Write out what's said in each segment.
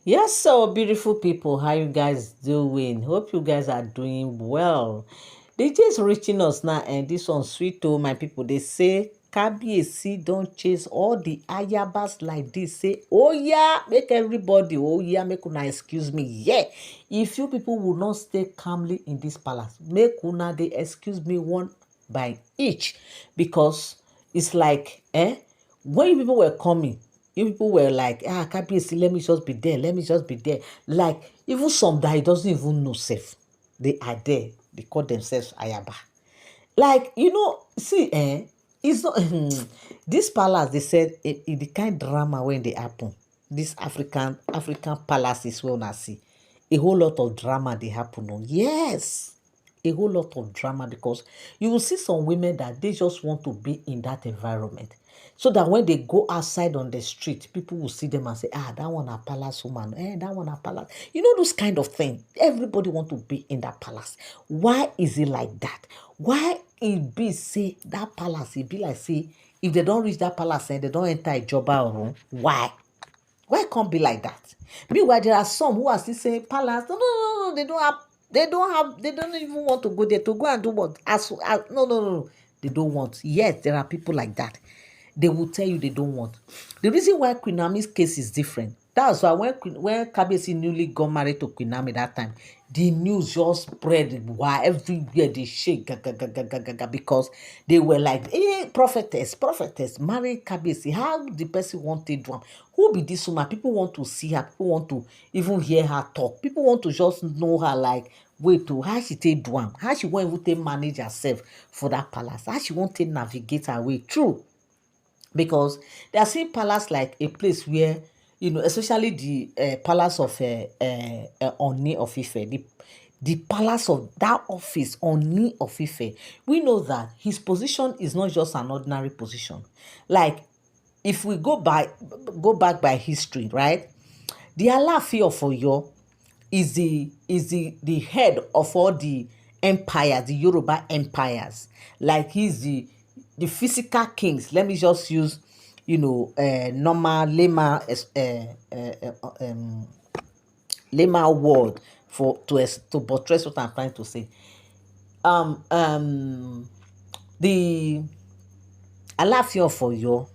Yes, so beautiful people, how you guys doing? Hope you guys are doing well. They just reaching us now, and this one sweet to my people. They say Kabiesi don't chase all the ayabas like this. Say, oh yeah, make everybody, oh yeah, make una excuse me. Yeah. If you people will not stay calmly in this palace, make una they excuse me one by each. Because it's like, when you people were coming, you people were like, Kabiyesi, let me just be there, let me just be there. Like, even some that he doesn't even know safe, they are there. They call themselves Ayaba. Like, see, it's not this palace, they said, the kind drama when they happen. This African palaces wey una see, a whole lot of drama they happen. Oh, yes, a whole lot of drama because you will see some women that they just want to be in that environment. So that when they go outside on the street, people will see them and say, that one a palace woman, that one a palace. You know, those kind of thing. Everybody want to be in that palace. Why is it like that? Why it be say that palace, it be like say, if they don't reach that palace and they don't enter a job room, why? Why it can't be like that? Meanwhile, there are some who are still saying palace. No, no, no, no, they don't even want to go there to go and do what? No, no, no, no. They don't want. Yes, there are people like that. They will tell you they don't want. The reason why Queen Naomi's case is different. That's why when Kabiesi newly got married to Queen Naomi that time, the news just spread why everywhere they shake because they were like, prophetess, marry Kabiesi. How the person wanted to do am? Who be this woman? People want to see her. People want to even hear her talk. People want to just know her like, wait to how she take do am, how she wan even take manage herself for that palace, how she wan take navigate her way through. Because they are seeing palace like a place where, especially the palace of Oni of Ife, the palace of that office, Oni of Ife. We know that his position is not just an ordinary position. Like, if we go back by history, right? The Alaafin of Oyo is the head of all the empires, the Yoruba empires. Like, he's the physical kings. Let me just use, normal lema word for to buttress what I'm trying to say. Um um the Alaafin of Oyo,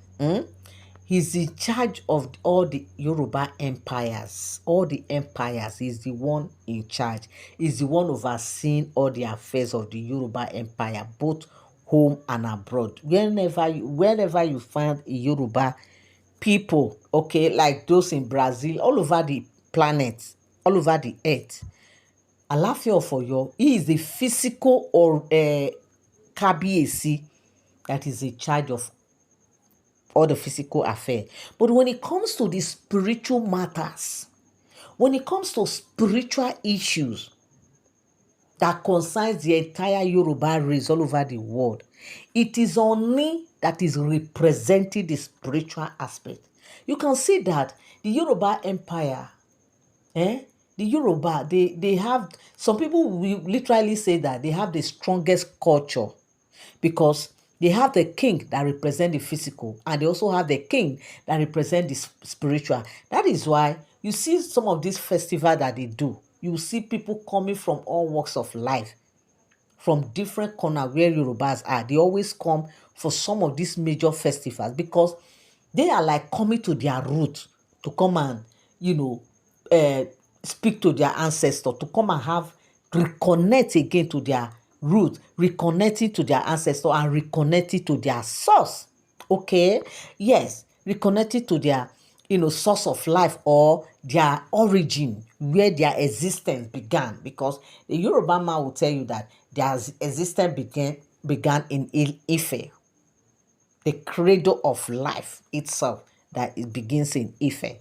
he's in charge of all the Yoruba empires. All the empires, he's the one in charge. He's the one overseeing all the affairs of the Yoruba empire, both home and abroad. Whenever you find a Yoruba people, okay, like those in Brazil, all over the planet, all over the earth, Alaafin of Oyo, he is the physical or Kabiesi that is in charge of all the physical affair. But when it comes to the spiritual matters, when it comes to spiritual issues that concerns the entire Yoruba race all over the world, it is only that is representing the spiritual aspect. You can see that the Yoruba Empire, the Yoruba, they have, some people will literally say that they have the strongest culture because they have the king that represent the physical and they also have the king that represent the spiritual. That is why you see some of these festivals that they do. You see people coming from all walks of life, from different corners where Yorubas are. They always come for some of these major festivals because they are like coming to their root to come and, uh, speak to their ancestor, to come and have reconnect again to their root, reconnecting to their ancestor and reconnecting to their source. Okay, yes, reconnecting to their source of life or their origin, where their existence began. Because the Yoruba man will tell you that their existence began in Ile Ife, the cradle of life itself, that it begins in Ife,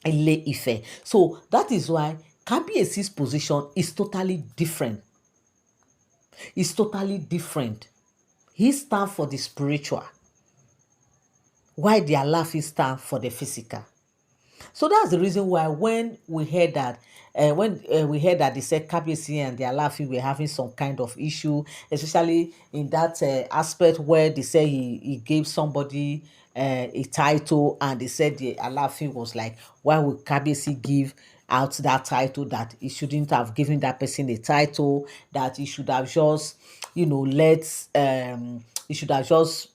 Ile Ife. So that is why Kabiesi's position is totally different. It's totally different. He stands for the spiritual, while the Alaafin stand for the physical. So that's the reason why when we heard that, we heard that they said Kabiesi and the Alaafin were having some kind of issue, especially in that aspect where they say he gave somebody a title, and they said the Alaafin was like, why would Kabiesi give out that title, that he shouldn't have given that person a title, that he should have just, he should have just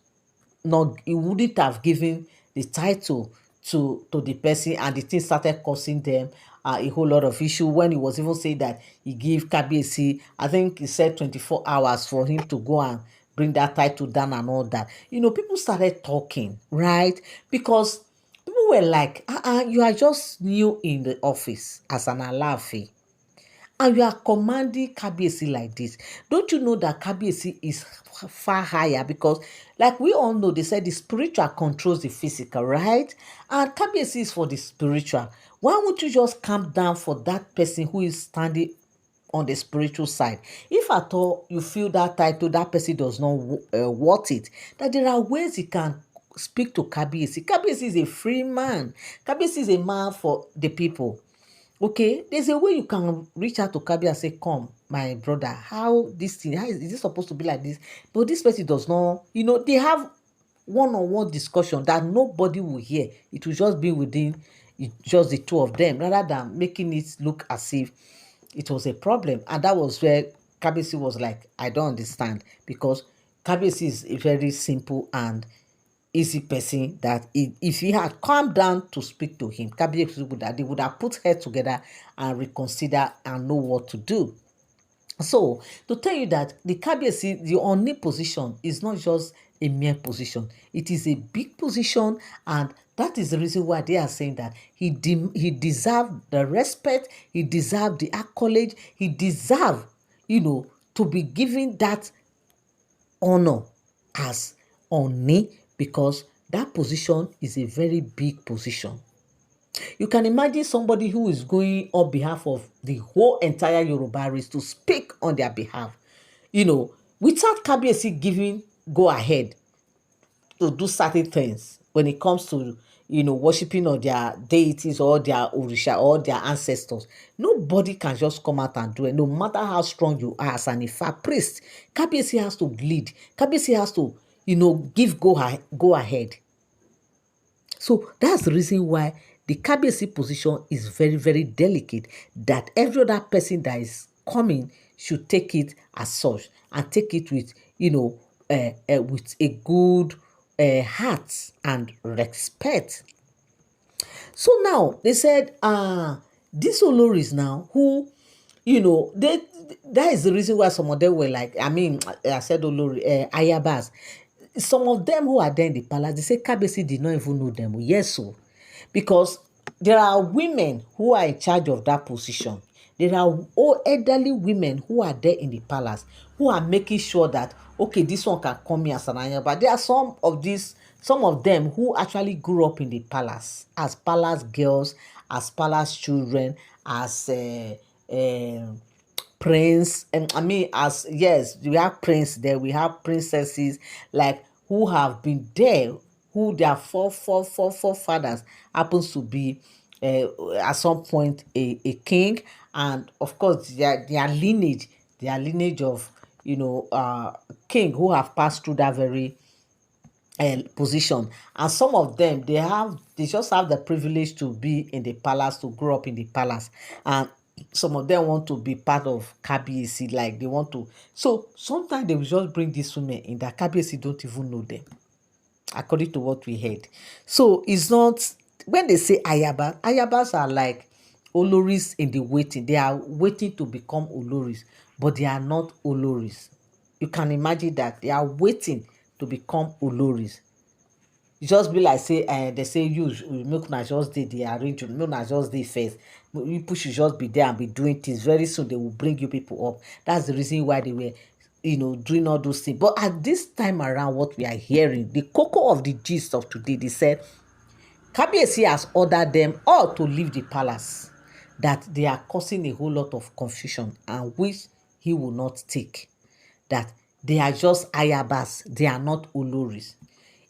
not, he wouldn't have given the title to the person, and the thing started causing them a whole lot of issue. When he was even saying that he gave Kabiesi, I think he said 24 hours for him to go and bring that title down and all that. People started talking, right? Because people were like, you are just new in the office as an Alaafin, and you are commanding Kabiesi like this. Don't you know that Kabiesi is far higher? Because, like we all know, they said the spiritual controls the physical, right? And Kabiesi is for the spiritual. Why won't you just calm down for that person who is standing on the spiritual side? If at all you feel that title, that person does not worth it, that there are ways you can speak to Kabiesi. Kabiesi is a free man. Kabiesi is a man for the people. Okay, there's a way you can reach out to Kabi and say, come, my brother, how this thing, how is this supposed to be like this? But this person does not, they have one-on-one discussion that nobody will hear. It will just be within just the two of them, rather than making it look as if it was a problem. And that was where Kabesi was like, I don't understand, because Kabesi is a very simple and easy person, that if he had calmed down to speak to him, they would have put head together and reconsider and know what to do. So, to tell you that the Kabiesi, the Oni position is not just a mere position. It is a big position, and that is the reason why they are saying that he deserved the respect, he deserved the accolade, he deserved, to be given that honor as Oni, because that position is a very big position. You can imagine somebody who is going on behalf of the whole entire Yoruba race to speak on their behalf, without Kabiesi giving go ahead to do certain things when it comes to, worshiping of their deities or their Orisha or their ancestors. Nobody can just come out and do it. No matter how strong you are as an Ifa priest, Kabiesi has to lead. Kabiesi has to, give go ahead. So that's the reason why the Kabiesi position is very, very delicate, that every other person that is coming should take it as such, and take it with, with a good heart and respect. So now they said, this Oloris now, who, that is the reason why some of them were like, I said Olori, Ayabas. Some of them who are there in the palace, they say Kabiesi did not even know them. Yes, so. Because there are women who are in charge of that position. There are elderly women who are there in the palace, who are making sure that, okay, this one can come here as an Ayaba. But there are some of them who actually grew up in the palace as palace girls, as palace children, as prince, and as, yes, we have prince there, we have princesses, like, who have been there, who their forefathers happens to be at some point a king, and of course their lineage of, king who have passed through that very position. And some of them, they just have the privilege to be in the palace, to grow up in the palace, and some of them want to be part of Kabiesi, like they want to. So sometimes they will just bring these women in that Kabiesi don't even know them, according to what we heard. So it's not, when they say Ayabas are like Oloris in the waiting. They are waiting to become Oloris, but they are not Oloris. You can imagine that they are waiting to become Oloris. Just be like, say, they say, you make una just dey the arrangement, make una just dey first. People should just be there and be doing things. Very soon they will bring you people up. That's the reason why they were, doing all those things. But at this time around, what we are hearing, the cocoa of the gist of today, they said Kabiesi has ordered them all to leave the palace, that they are causing a whole lot of confusion, and which he will not take. That they are just Ayabas, they are not Oloris.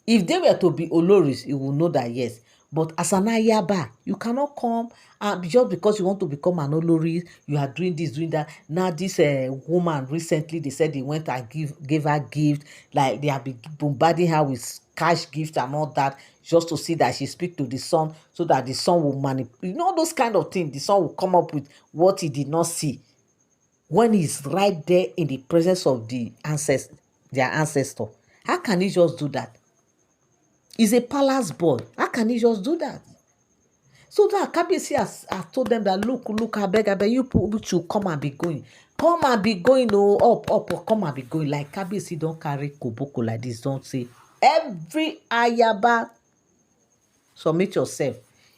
If they were to be Oloris, you will know that, yes. But as an Ayaba, you cannot come and just because you want to become an Olori, you are doing this, doing that. Now this woman recently, they said they went and gave her gift, like they have been bombarding her with cash gift and all that, just to see that she speak to the son, so that the son will manipulate. You know those kind of things. The son will come up with what he did not see when he's right there in the presence of their ancestor. How can he just do that? He's a palace boy. How can he just do that? So that Kabiesi has told them that, look, I beg, you people should come and be going. Come and be going, oh, up, come and be going. Like Kabiesi don't carry koboko like this. Don't say every ayaba. Submit yourself.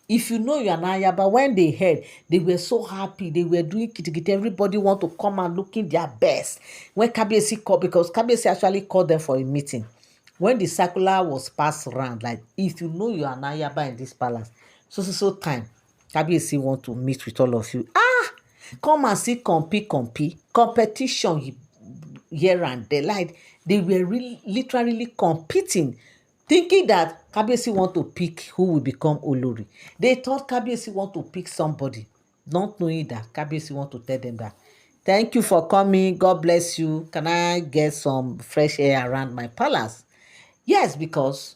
If you know you're an ayaba, when they heard, they were so happy. They were doing kitikiti. Everybody want to come and looking their best. When Kabiesi called, because Kabiesi actually called them for a meeting. When the circular was passed around, like, if you know you're an ayaba in this palace, so time, Kabiesi want to meet with all of you. Come and see competition here and there. Like, they were really literally competing, thinking that Kabiesi want to pick who will become Olori. They thought Kabiesi want to pick somebody, not knowing that Kabiesi want to tell them that, thank you for coming, God bless you, can I get some fresh air around my palace? Yes, because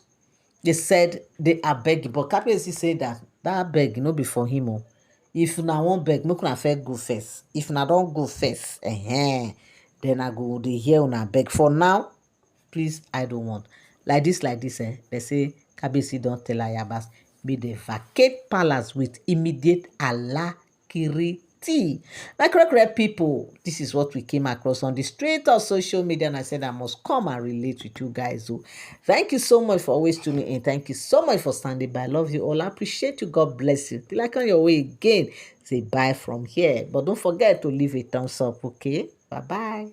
they said they are begging, but Kabiesi said that beg no be for him. Oh. If una wan beg, make una first go first. If una don go first, then I go dey hear una beg. For now, please, I don't want. Like this, they say Kabiesi don tell Ayabas, may they vacate palace with immediate alacrity. My correct people, this is what we came across on the street of social media, and I said I must come and relate with you guys. So thank you so much for always tuning in. Thank you so much for standing by. I love you all. I appreciate you. God bless you. Till I come your way again, say bye from here. But don't forget to leave a thumbs up, okay? Bye-bye.